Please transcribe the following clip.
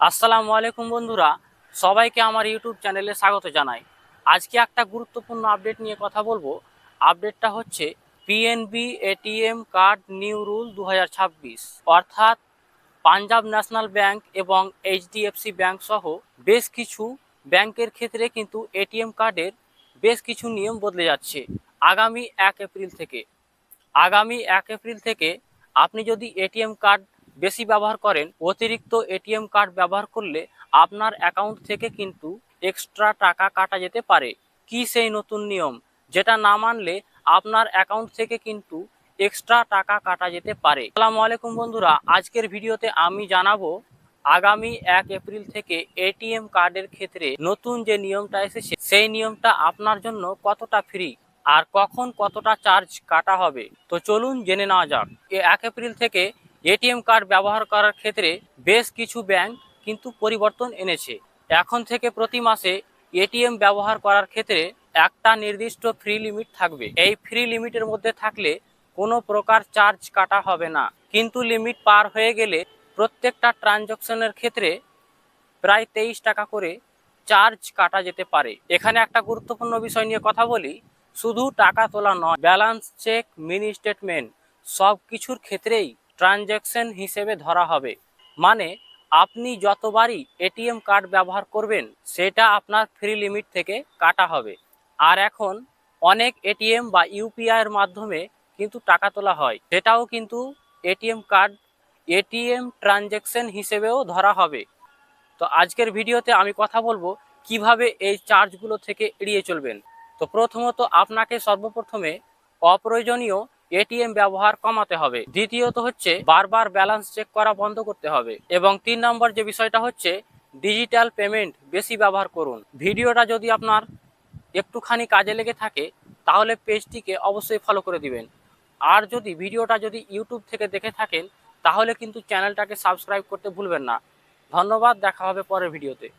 আসসালামু আলাইকুম বন্ধুরা, সবাইকে আমার ইউটিউব চ্যানেলে স্বাগত জানাই। আজকে একটা গুরুত্বপূর্ণ আপডেট নিয়ে কথা বলবো। আপডেটটা হচ্ছে PNB ATM card new rule 2026, অর্থাৎ পাঞ্জাব ন্যাশনাল ব্যাংক এবং এইচডিএফসি ব্যাংক সহ বেশ কিছু ব্যাংকের ক্ষেত্রে কিন্তু এটিএম কার্ডের বেশ কিছু নিয়ম বদলে যাচ্ছে আগামী 1 এপ্রিল থেকে। আগামী 1 এপ্রিল থেকে আপনি যদি এটিএম কার্ড বেশি ব্যবহার করেন, অতিরিক্ত এটিএম কার্ড ব্যবহার করলে আপনার অ্যাকাউন্ট থেকে কিন্তু এক্সট্রা টাকা কাটা যেতে পারে। কি সেই নতুন নিয়ম, যেটা না মানলে আপনার অ্যাকাউন্ট থেকে কিন্তু এক্সট্রা টাকা কাটা যেতে পারে? আসসালামু আলাইকুম বন্ধুরা, আজকের ভিডিওতে আমি জানাবো আগামী 1 এপ্রিল থেকে এটিএম কার্ডের ক্ষেত্রে নতুন যে নিয়মটা এসেছে সেই নিয়মটা আপনার জন্য কতটা ফ্রি আর কখন কতটা চার্জ কাটা হবে। তো চলুন জেনে নেওয়া যাক। 1 এপ্রিল থেকে এটিএম কার্ড ব্যবহার করার ক্ষেত্রে বেশ কিছু ব্যাংক কিন্তু পরিবর্তন এনেছে। এখন থেকে প্রতি মাসে এটিএম ব্যবহার করার ক্ষেত্রে একটা নির্দিষ্ট ফ্রি লিমিট থাকবে। এই ফ্রি লিমিটের মধ্যে থাকলে কোনো প্রকার চার্জ কাটা হবে না, কিন্তু লিমিট পার হয়ে গেলে প্রত্যেকটা ট্রানজাকশনের ক্ষেত্রে প্রায় 23 টাকা করে চার্জ কাটা যেতে পারে। এখানে একটা গুরুত্বপূর্ণ বিষয় নিয়ে কথা বলি। শুধু টাকা তোলা নয়, ব্যালেন্স চেক, মিনি স্টেটমেন্ট সব কিছুর ক্ষেত্রেই ট্রানজ্যাকশন হিসেবে ধরা হবে। মানে আপনি যতবারই এটিএম কার্ড ব্যবহার করবেন সেটা আপনার ফ্রি লিমিট থেকে কাটা হবে। আর এখন অনেক এটিএম বা ইউপিআই এর মাধ্যমে কিন্তু টাকা তোলা হয়, সেটাও কিন্তু এটিএম ট্রানজ্যাকশন হিসেবেও ধরা হবে। তো আজকের ভিডিওতে আমি কথা বলবো কিভাবে এই চার্জগুলো থেকে এড়িয়ে চলবেন। তো প্রথমত আপনাকে সর্বপ্রথমে অপ্রয়োজনীয় এটিএম ব্যবহার কমাতে হবে। দ্বিতীয়ত হচ্ছে বারবার ব্যালেন্স চেক করা বন্ধ করতে হবে। এবং 3 নম্বর যে বিষয়টা হচ্ছে ডিজিটাল পেমেন্ট বেশি ব্যবহার করুন। ভিডিওটা যদি আপনার একটুখানি কাজে লেগে থাকে তাহলে পেজটিকে অবশ্যই ফলো করে দিবেন। আর যদি ভিডিওটা ইউটিউব থেকে দেখে থাকেন তাহলে কিন্তু চ্যানেলটাকে সাবস্ক্রাইব করতে ভুলবেন না। ধন্যবাদ, দেখা হবে পরের ভিডিওতে।